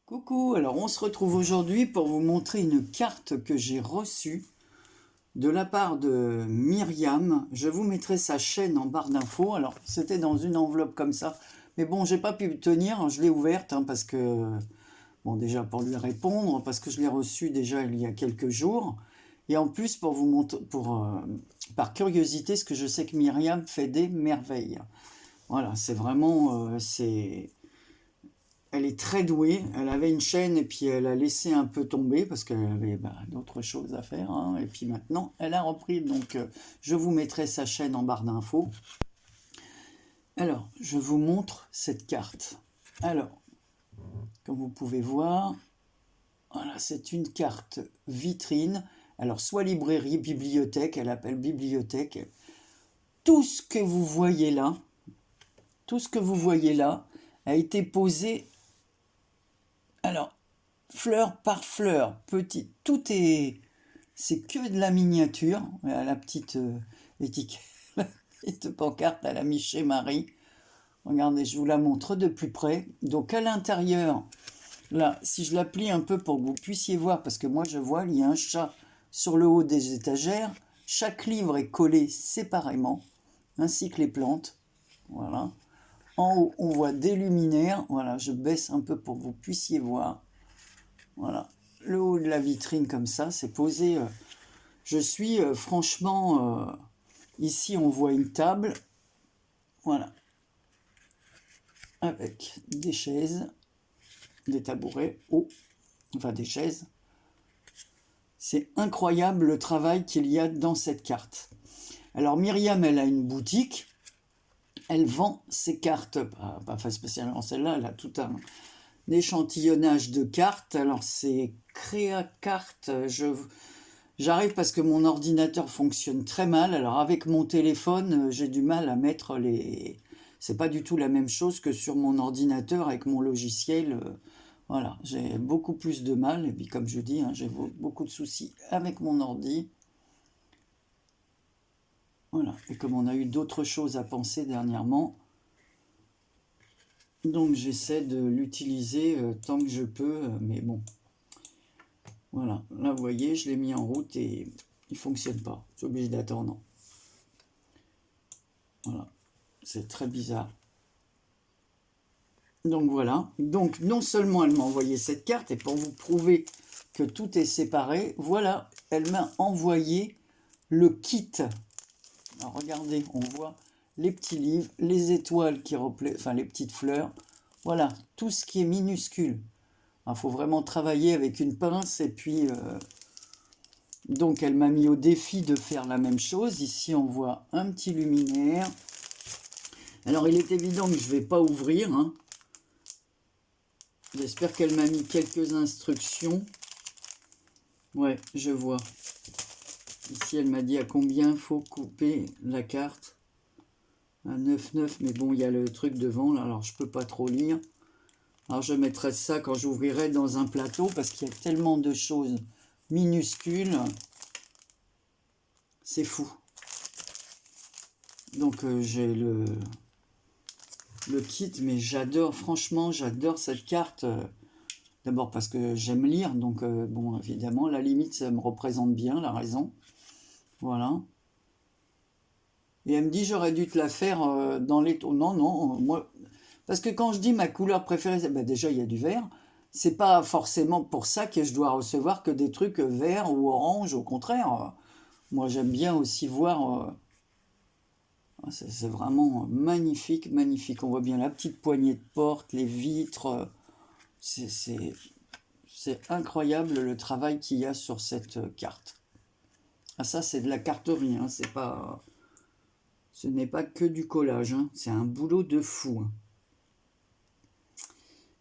Coucou, alors on se retrouve aujourd'hui pour vous montrer une carte que j'ai reçue de la part de Myriam. Je vous mettrai sa chaîne en barre d'infos. Alors c'était dans une enveloppe comme ça, mais bon, j'ai pas pu tenir, je l'ai ouverte parce que, bon, déjà pour lui répondre, parce que je l'ai reçue déjà il y a quelques jours, et en plus pour vous montrer, par curiosité, ce que je sais que Myriam fait des merveilles. Voilà, c'est vraiment, elle est très douée. Elle avait une chaîne et puis elle a laissé un peu tomber parce qu'elle avait d'autres choses à faire, hein. Et puis maintenant, elle a repris. Donc, je vous mettrai sa chaîne en barre d'infos. Alors, je vous montre cette carte. Alors, comme vous pouvez voir, voilà, c'est une carte vitrine. Alors, soit librairie, bibliothèque, elle appelle bibliothèque. Tout ce que vous voyez là, a été posé. Alors, fleur par fleur, petit, c'est que de la miniature. La petite étiquette, la petite pancarte à la Miché Marie. Regardez, je vous la montre de plus près. Donc à l'intérieur, là, si je la plie un peu pour que vous puissiez voir, parce que moi je vois, il y a un chat sur le haut des étagères. Chaque livre est collé séparément, ainsi que les plantes. Voilà. En haut, on voit des luminaires. Voilà, je baisse un peu pour que vous puissiez voir. Voilà, le haut de la vitrine comme ça, c'est posé. Je suis franchement, ici on voit une table, voilà, avec des chaises, des tabourets hauts, enfin des chaises. C'est incroyable le travail qu'il y a dans cette carte. Alors Myriam, elle a une boutique, elle vend ses cartes, pas spécialement celle-là, elle a tout un échantillonnage de cartes. Alors c'est Créacarte, j'arrive parce que mon ordinateur fonctionne très mal. Alors avec mon téléphone, j'ai du mal à mettre les... C'est pas du tout la même chose que sur mon ordinateur avec mon logiciel. Voilà, j'ai beaucoup plus de mal. Et puis comme je dis, j'ai beaucoup de soucis avec mon ordi. Voilà, et comme on a eu d'autres choses à penser dernièrement, donc j'essaie de l'utiliser tant que je peux, mais bon. Voilà, là vous voyez, je l'ai mis en route et il fonctionne pas. Je suis obligé d'attendre. Voilà, c'est très bizarre. Donc voilà, donc non seulement elle m'a envoyé cette carte, et pour vous prouver que tout est séparé, voilà, elle m'a envoyé le kit. Alors regardez, on voit les petits livres, les étoiles qui reflètent, enfin les petites fleurs. Voilà, tout ce qui est minuscule. Il faut vraiment travailler avec une pince et puis... donc elle m'a mis au défi de faire la même chose. Ici on voit un petit luminaire. Alors il est évident que je ne vais pas ouvrir. J'espère qu'elle m'a mis quelques instructions. Ouais, je vois. Ici elle m'a dit à combien il faut couper la carte. À 9,9, mais bon il y a le truc devant là, alors je ne peux pas trop lire. Alors je mettrai ça quand j'ouvrirai dans un plateau parce qu'il y a tellement de choses minuscules. C'est fou. Donc j'ai le kit, mais j'adore, franchement, j'adore cette carte. D'abord parce que j'aime lire, donc bon, évidemment, la limite, ça me représente bien, la raison. Voilà. Et elle me dit, j'aurais dû te la faire dans les... Non, non, moi... Parce que quand je dis ma couleur préférée, ben déjà, il y a du vert. C'est pas forcément pour ça que je dois recevoir que des trucs verts ou orange, au contraire. Moi, j'aime bien aussi voir... c'est vraiment magnifique, magnifique. On voit bien la petite poignée de porte, les vitres. C'est incroyable le travail qu'il y a sur cette carte. Ah, ça, c'est de la carterie. Ce n'est pas que du collage. C'est un boulot de fou.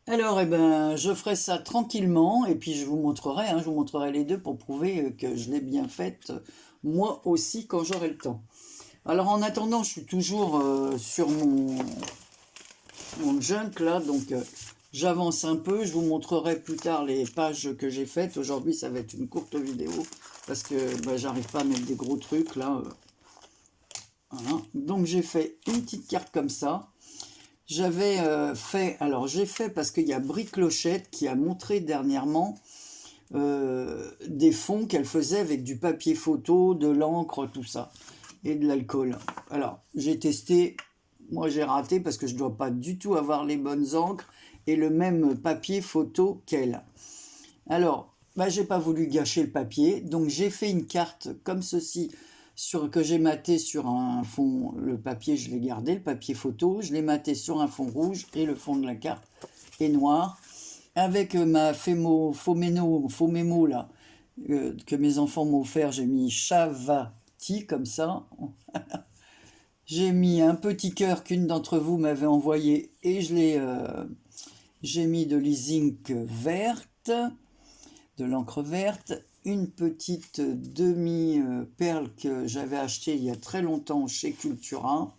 Alors, eh ben, je ferai ça tranquillement et puis je vous montrerai les deux pour prouver que je l'ai bien faite moi aussi quand j'aurai le temps. Alors en attendant, je suis toujours sur mon junk là, donc j'avance un peu. Je vous montrerai plus tard les pages que j'ai faites. Aujourd'hui, ça va être une courte vidéo parce que j'arrive pas à mettre des gros trucs là. Voilà. Donc j'ai fait une petite carte comme ça. J'avais fait, alors j'ai fait parce qu'il y a Brie Clochette qui a montré dernièrement des fonds qu'elle faisait avec du papier photo, de l'encre, tout ça, et de l'alcool. Alors j'ai testé, moi j'ai raté parce que je ne dois pas du tout avoir les bonnes encres et le même papier photo qu'elle. Alors, bah, j'ai pas voulu gâcher le papier, donc j'ai fait une carte comme ceci que j'ai maté sur un fond. Le papier, je l'ai gardé, le papier photo, je l'ai maté sur un fond rouge et le fond de la carte est noir. Avec ma faux mémo là, que mes enfants m'ont offert, j'ai mis Chavati comme ça. J'ai mis un petit cœur qu'une d'entre vous m'avait envoyé et j'ai mis de l'e-zinc verte, de l'encre verte, une petite demi-perle que j'avais achetée il y a très longtemps chez Cultura.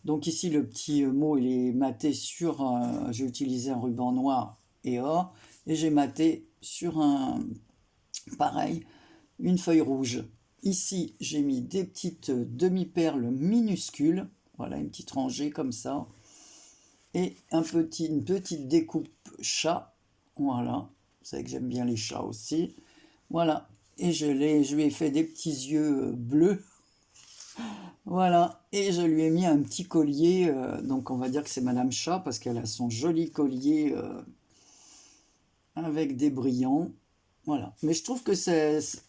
Donc ici le petit mot il est maté sur, j'ai utilisé un ruban noir et or, et j'ai maté sur un, pareil, une feuille rouge. Ici j'ai mis des petites demi-perles minuscules, voilà une petite rangée comme ça, et une petite découpe chat, voilà, vous savez que j'aime bien les chats aussi, voilà, et je lui ai fait des petits yeux bleus, voilà, et je lui ai mis un petit collier, donc on va dire que c'est Madame Chat, parce qu'elle a son joli collier avec des brillants, voilà. Mais je trouve que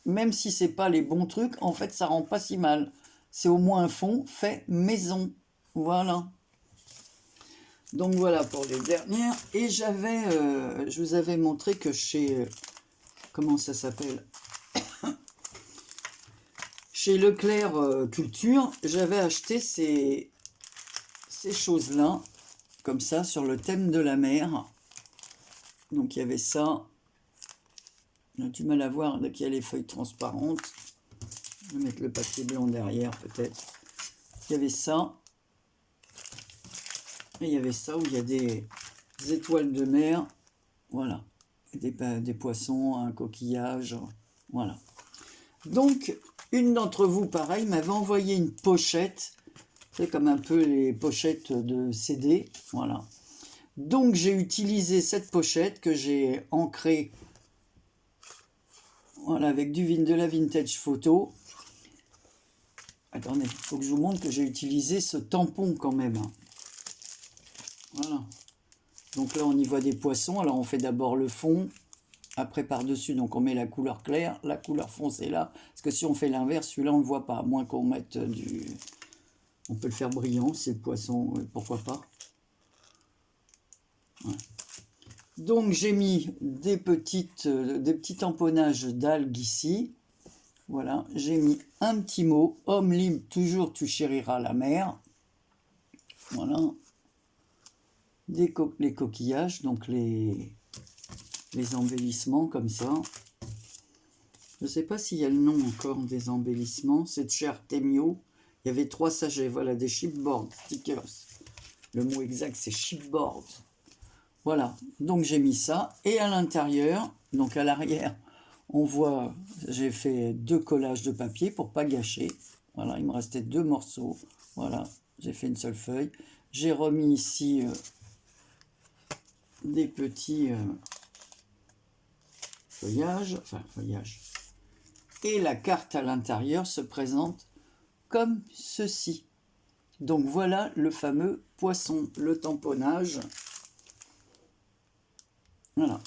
même si c'est pas les bons trucs, en fait ça rend pas si mal. C'est au moins un fond fait maison, voilà. Donc voilà pour les dernières, et je vous avais montré que chez, comment ça s'appelle, chez Leclerc Culture, j'avais acheté ces choses-là, comme ça, sur le thème de la mer. Donc il y avait ça. On a du mal à voir, dès qu'il y a les feuilles transparentes. Je vais mettre le papier blanc derrière, peut-être. Il y avait ça. Et il y avait ça où il y a des étoiles de mer. Voilà. Des poissons, un coquillage. Voilà. Donc, une d'entre vous, pareil, m'avait envoyé une pochette. C'est comme un peu les pochettes de CD. Voilà. Donc, j'ai utilisé cette pochette que j'ai ancrée, voilà, avec de la vintage photo. Attendez, il faut que je vous montre que j'ai utilisé ce tampon quand même. Voilà. Donc là, on y voit des poissons. Alors, on fait d'abord le fond. Après, par-dessus, donc on met la couleur claire. La couleur foncée là. Parce que si on fait l'inverse, celui-là, on ne le voit pas. À moins qu'on mette du... On peut le faire brillant, c'est le poisson. Pourquoi pas. Ouais. Donc, j'ai mis des petits tamponnages d'algues ici. Voilà, j'ai mis un petit mot, homme libre, toujours tu chériras la mer. Voilà. Les coquillages, donc les embellissements comme ça. Je ne sais pas s'il y a le nom encore des embellissements. C'est de chez Artemio. Il y avait 3 sachets, voilà, des chipboard stickers. Le mot exact, c'est chipboard. Voilà, donc j'ai mis ça. Et à l'intérieur, donc à l'arrière, on voit, j'ai fait 2 collages de papier pour pas gâcher. Voilà, il me restait 2 morceaux. Voilà, j'ai fait une seule feuille. J'ai remis ici des petits feuillages. Et la carte à l'intérieur se présente comme ceci. Donc voilà le fameux poisson, le tamponnage. Voilà.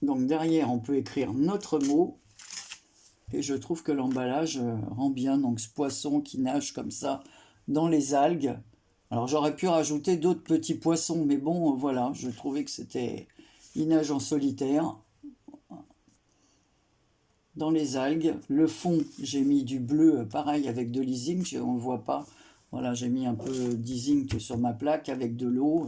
Donc derrière, on peut écrire notre mot. Et je trouve que l'emballage rend bien. Donc ce poisson qui nage comme ça dans les algues. Alors j'aurais pu rajouter d'autres petits poissons. Mais bon, voilà, je trouvais que c'était... Il nage en solitaire. Dans les algues. Le fond, j'ai mis du bleu, pareil, avec de l'e-zinc. On ne voit pas. Voilà, j'ai mis un peu d'e-zinc sur ma plaque avec de l'eau.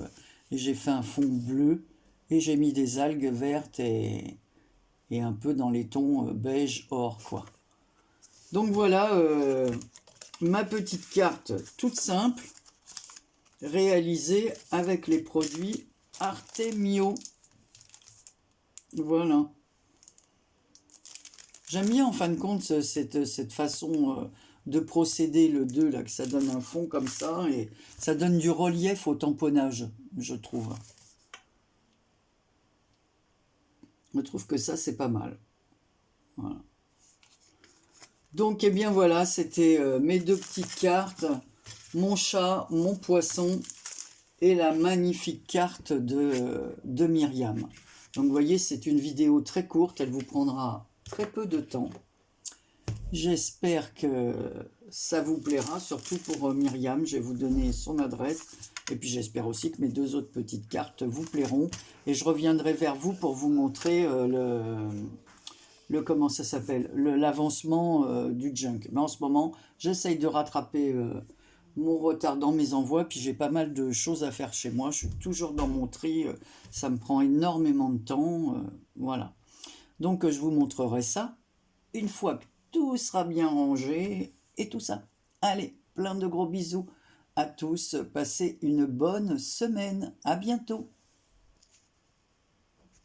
Et j'ai fait un fond bleu. Et j'ai mis des algues vertes et un peu dans les tons beige or, quoi. Donc voilà ma petite carte toute simple, réalisée avec les produits Artemio. Voilà. J'aime bien en fin de compte cette façon de procédé, le 2, là, que ça donne un fond comme ça, et ça donne du relief au tamponnage, je trouve. Je trouve que ça, c'est pas mal. Voilà. Donc, eh bien voilà, c'était mes 2 petites cartes, mon chat, mon poisson, et la magnifique carte de Myriam. Donc vous voyez, c'est une vidéo très courte, elle vous prendra très peu de temps. J'espère que ça vous plaira, surtout pour Myriam. Je vais vous donner son adresse. Et puis j'espère aussi que mes 2 autres petites cartes vous plairont. Et je reviendrai vers vous pour vous montrer comment ça s'appelle, l'avancement du junk. Mais en ce moment, j'essaye de rattraper mon retard dans mes envois, puis j'ai pas mal de choses à faire chez moi. Je suis toujours dans mon tri, ça me prend énormément de temps. Voilà. Donc je vous montrerai ça une fois que tout sera bien rangé et tout ça. Allez, plein de gros bisous à tous. Passez une bonne semaine. À bientôt.